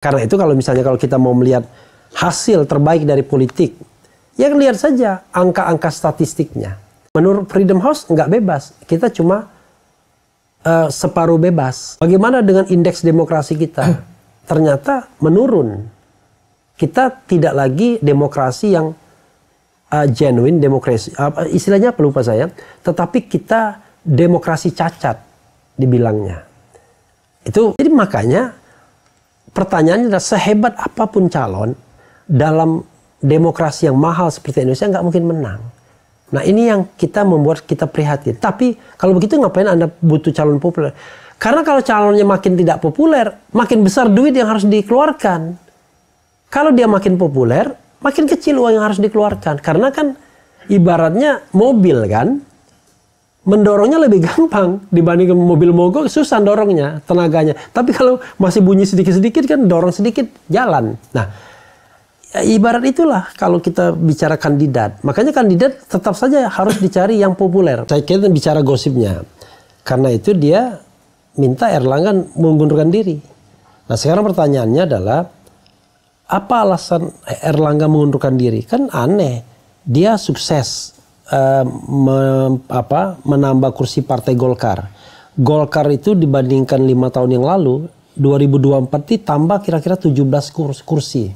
Karena itu kalau misalnya kalau kita mau melihat hasil terbaik dari politik, ya lihat saja angka-angka statistiknya. Menurut Freedom House nggak bebas, kita cuma separuh bebas. Bagaimana dengan indeks demokrasi kita? Ternyata menurun. Kita tidak lagi demokrasi yang genuine demokrasi. Istilahnya apa lupa saya. Tetapi kita demokrasi cacat dibilangnya. Itu jadi makanya pertanyaannya adalah sehebat apapun calon dalam demokrasi yang mahal seperti Indonesia nggak mungkin menang. Nah ini yang kita membuat kita prihatin. Tapi kalau begitu ngapain Anda butuh calon populer? Karena kalau calonnya makin tidak populer, makin besar duit yang harus dikeluarkan. Kalau dia makin populer, makin kecil uang yang harus dikeluarkan. Karena kan ibaratnya mobil kan, mendorongnya lebih gampang dibandingkan mobil mogok, susah dorongnya, tenaganya. Tapi kalau masih bunyi sedikit-sedikit kan dorong sedikit jalan. Nah, ya ibarat itulah kalau kita bicara kandidat. Makanya kandidat tetap saja harus dicari yang populer. Saya kira bicara gosipnya. Karena itu dia minta Erlangga mengundurkan diri. Nah sekarang pertanyaannya adalah, apa alasan Erlangga mengundurkan diri? Kan aneh. Dia sukses menambah kursi partai Golkar. Golkar itu dibandingkan 5 tahun yang lalu, 2024 ditambah kira-kira 17 kursi.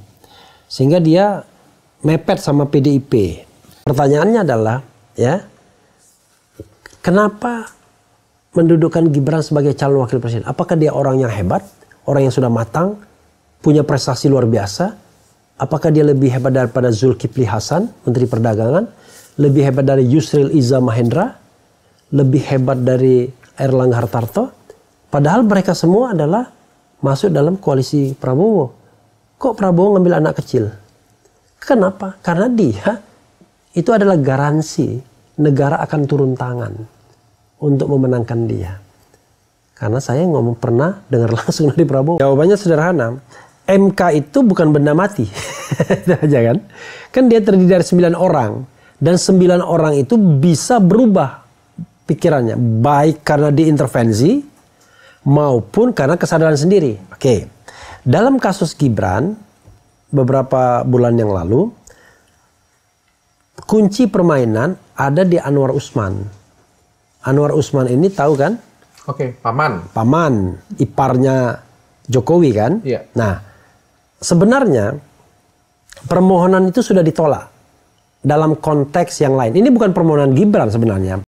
Sehingga dia mepet sama PDIP. Pertanyaannya adalah, ya, kenapa mendudukkan Gibran sebagai calon wakil presiden? Apakah dia orang yang hebat, orang yang sudah matang, punya prestasi luar biasa? Apakah dia lebih hebat daripada Zulkifli Hasan, Menteri Perdagangan? Lebih hebat dari Yusril Iza Mahendra? Lebih hebat dari Erlangga Hartarto? Padahal mereka semua adalah masuk dalam koalisi Prabowo. Kok Prabowo ngambil anak kecil? Kenapa? Karena dia itu adalah garansi negara akan turun tangan untuk memenangkan dia. Karena saya ngomong pernah dengar langsung dari Prabowo. Jawabannya sederhana. MK itu bukan benda mati. Itu aja kan. Kan dia terdiri dari 9 orang. Dan 9 orang itu bisa berubah pikirannya. Baik karena diintervensi maupun karena kesadaran sendiri. Oke. Dalam kasus Gibran beberapa bulan yang lalu, kunci permainan ada di Anwar Usman. Anwar Usman ini tahu kan? Oke, paman. Paman, iparnya Jokowi kan? Iya. Nah, sebenarnya permohonan itu sudah ditolak dalam konteks yang lain. Ini bukan permohonan Gibran sebenarnya.